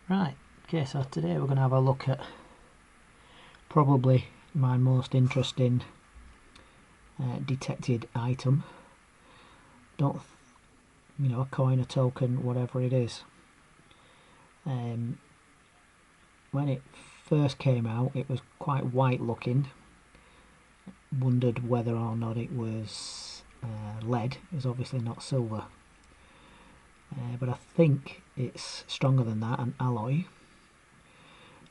Right, okay, so today we're going to have a look at probably my most interesting detected item. Don't, a coin, a token, whatever it is. When it first came out, it was quite white looking. Wondered whether or not it was lead. It's obviously not silver. But I think it's stronger than that, an alloy.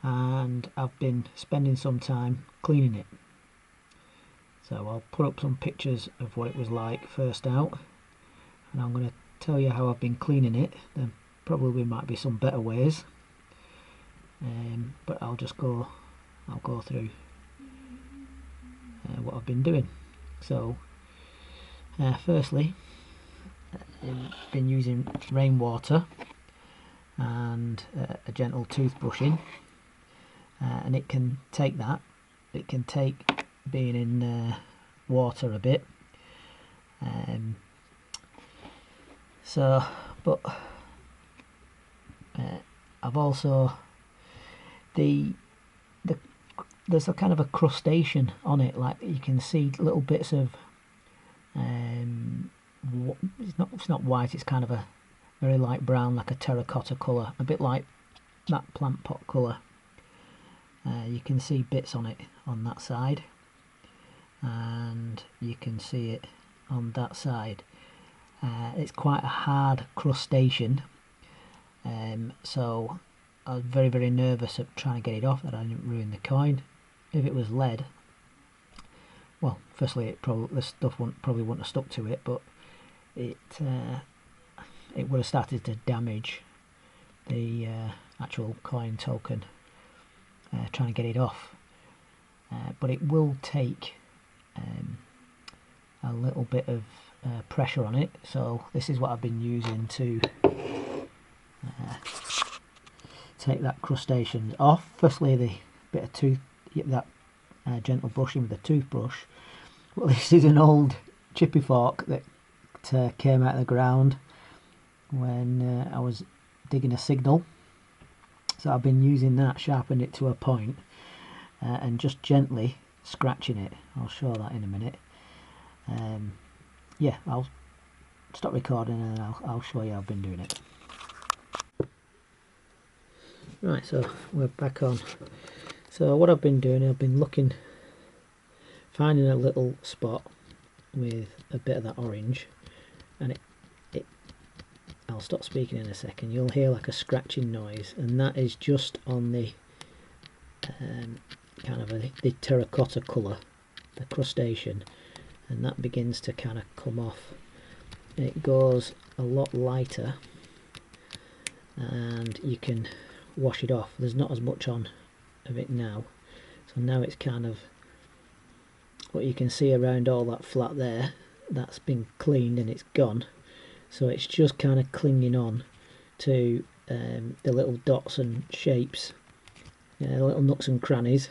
And I've been spending some time cleaning it. So I'll put up some pictures of what it was like first out, and I'm going to tell you how I've been cleaning it. There probably might be some better ways, but I'll go through what I've been doing. So firstly, I've been using rainwater and a gentle toothbrushing, and it can take that. It can take being in water a bit. But I've also there's a kind of a crustation on it, like you can see little bits of it's not white, it's kind of a very light brown, like a terracotta colour, a bit like that plant pot colour. You can see bits on it on that side, and you can see it on that side. It's quite a hard crustation, so I was very nervous of trying to get it off, that I didn't ruin the coin. If it was lead, well, firstly the stuff probably wouldn't have stuck to it, but it would have started to damage the actual coin token, trying to get it off. But it will take a little bit of pressure on it, so this is what I've been using to take that crustaceans off. Firstly, the bit of gentle brushing with a toothbrush. Well, this is an old chippy fork that came out of the ground when I was digging a signal, so I've been using that, sharpened it to a point, and just gently scratching it. I'll show that in a minute. Yeah, I'll stop recording and I'll show you how I've been doing it. Right, so we're back on. So what I've been doing, I've been finding a little spot with a bit of that orange, and I'll stop speaking in a second. You'll hear like a scratching noise, and that is just on the kind of the terracotta colour, the crustation, and that begins to kind of come off. It goes a lot lighter, and you can wash it off. There's not as much on of it now, so now it's kind of, what you can see around all that flat there, that's been cleaned and it's gone, so it's just kind of clinging on to the little dots and shapes, the little nooks and crannies.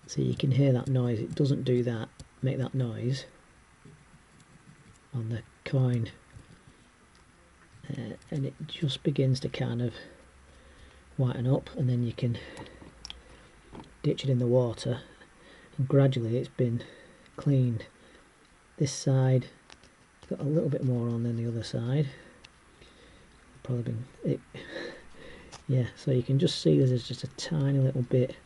So you can hear that noise. It doesn't make that noise on the coin, and it just begins to kind of whiten up, and then you can ditch it in the water, and gradually it's been cleaned. This side got a little bit more on than the other side. Probably been it. Yeah, so you can just see there's just a tiny little bit.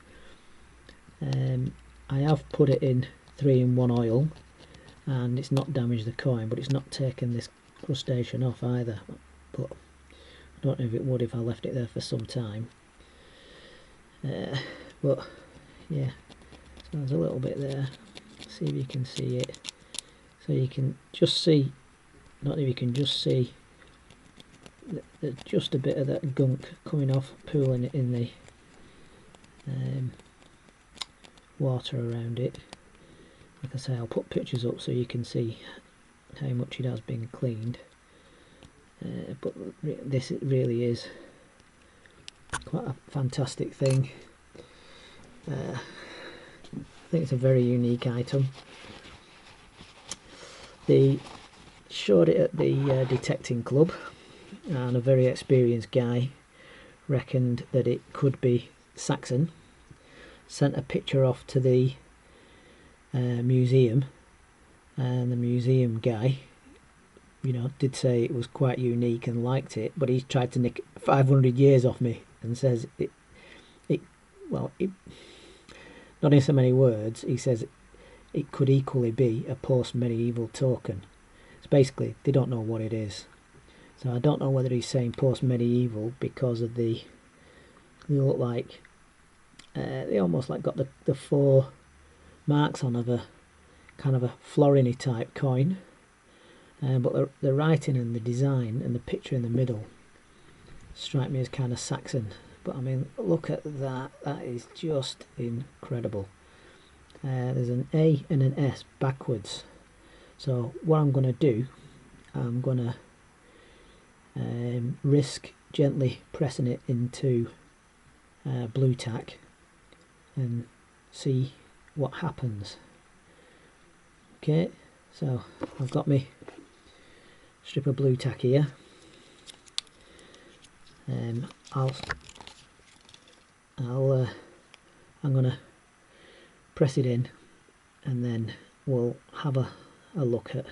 I have put it in 3-in-1 oil, and it's not damaged the coin, but it's not taken this crustation off either. But I don't know if it would if I left it there for some time. But yeah, so there's a little bit there. See if you can see it. So you can just see, not if you can just see, there's just a bit of that gunk coming off, pooling it in the water around it. Like I say, I'll put pictures up so you can see how much it has been cleaned. But this really is quite a fantastic thing. I think it's a very unique item. They showed it at the detecting club, and a very experienced guy reckoned that it could be Saxon. Sent a picture off to the museum, and the museum guy, you know, did say it was quite unique and liked it, but he's tried to nick 500 years off me and says it not in so many words, he says it could equally be a post-medieval token. So basically, they don't know what it is. So I don't know whether he's saying post-medieval because of they look like, they almost like got the four marks on of a kind of a florin-y type coin. But the writing and the design and the picture in the middle strike me as kind of Saxon. But I mean, look at that. That is just incredible. There's an A and an S backwards. So what I'm going to do, I'm going to risk gently pressing it into blue tack and see what happens. Okay, so I've got my strip of blue tack here. I'm gonna press it in, and then we'll have a look at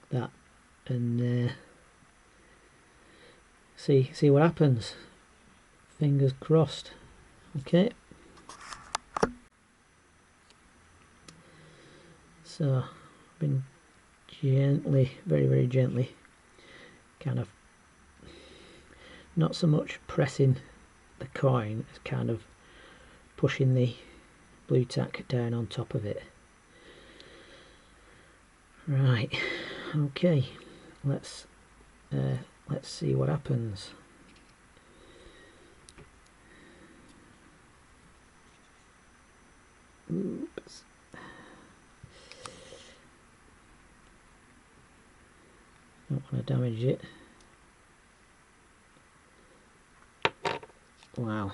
that and see what happens. Fingers crossed. Okay. So I've been gently, very, very gently, kind of not so much pressing the coin as kind of pushing the blue tack down on top of it. Right, okay, let's see what happens. Oops. Don't want to damage it. Wow.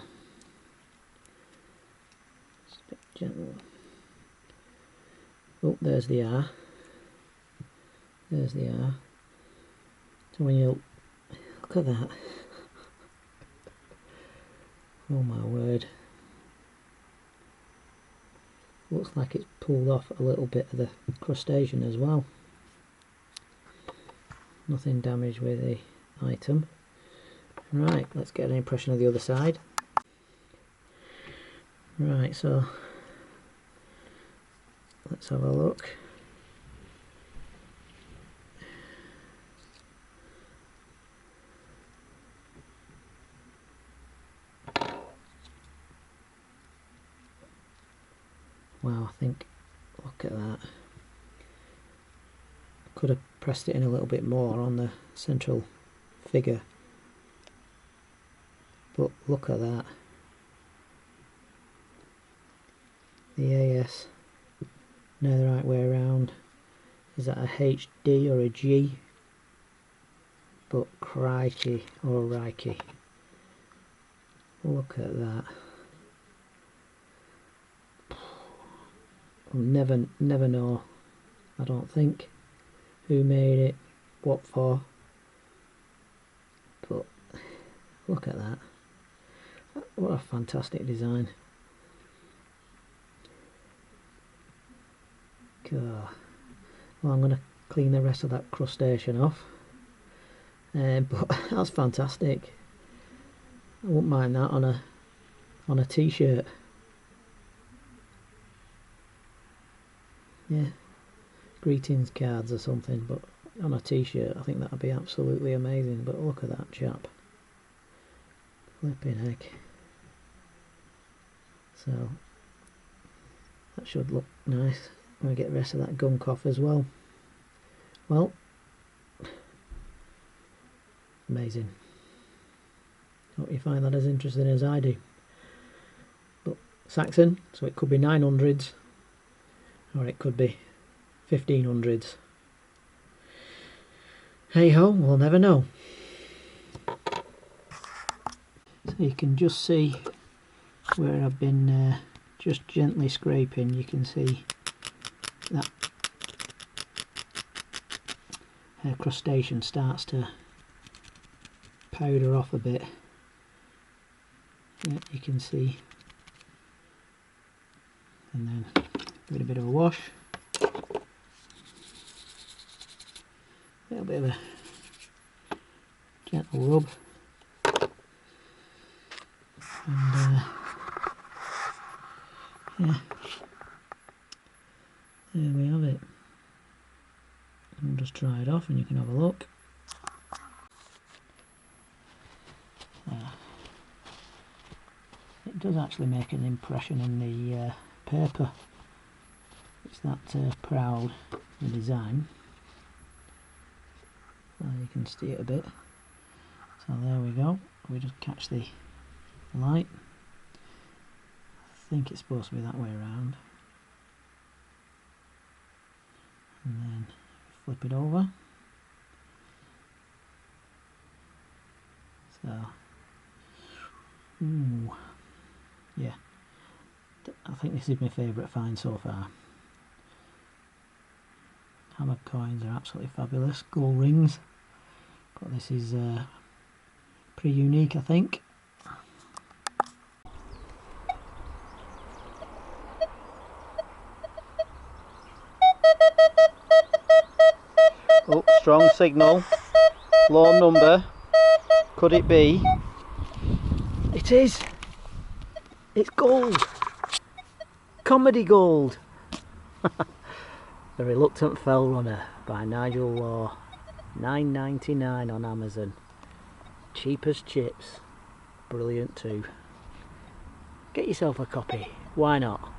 Just a bit gentle. Oh, there's the R. There's the R. So when you look at that, oh my word, looks like it's pulled off a little bit of the crustacean as well. Nothing damaged with the item. Right, let's get an impression of the other side. Right, so let's have a look. Wow, I think, look at that. Could have pressed it in a little bit more on the central figure, but look at that. The AS, now the right way around. Is that a HD or a G? But crikey, or rikey, look at that. I'll never know, I don't think, who made it, what for, but look at that. What a fantastic design. God. Well, I'm going to clean the rest of that crustacean off, but that's fantastic. I wouldn't mind that on a t-shirt. Yeah, greetings cards or something, but on a t-shirt I think that would be absolutely amazing. But look at that chap, flipping heck. So that should look nice when we get the rest of that gunk off as well. Well, amazing. Hope you find that as interesting as I do. But Saxon, so it could be 900s or it could be 1500s. Hey ho, we'll never know. So you can just see where I've been just gently scraping. You can see that crustacean starts to powder off a bit. Yeah, you can see. And then give it a bit of a wash. A little bit of a gentle rub. And yeah, there we have it. I'll just try it off and you can have a look. It does actually make an impression in the paper. It's that proud, the design. So you can see it a bit. So there we go. We just catch the light. I think it's supposed to be that way around. And then flip it over. So, ooh, yeah, I think this is my favourite find so far. Hammer coins are absolutely fabulous, gold rings, but this is pretty unique, I think. Oh, strong signal, low number, could it be? It is! It's gold! Comedy gold! The Reluctant Fell Runner by Nigel.s.j.law, Law. $9.99 on Amazon. Cheap as chips. Brilliant too. Get yourself a copy. Why not?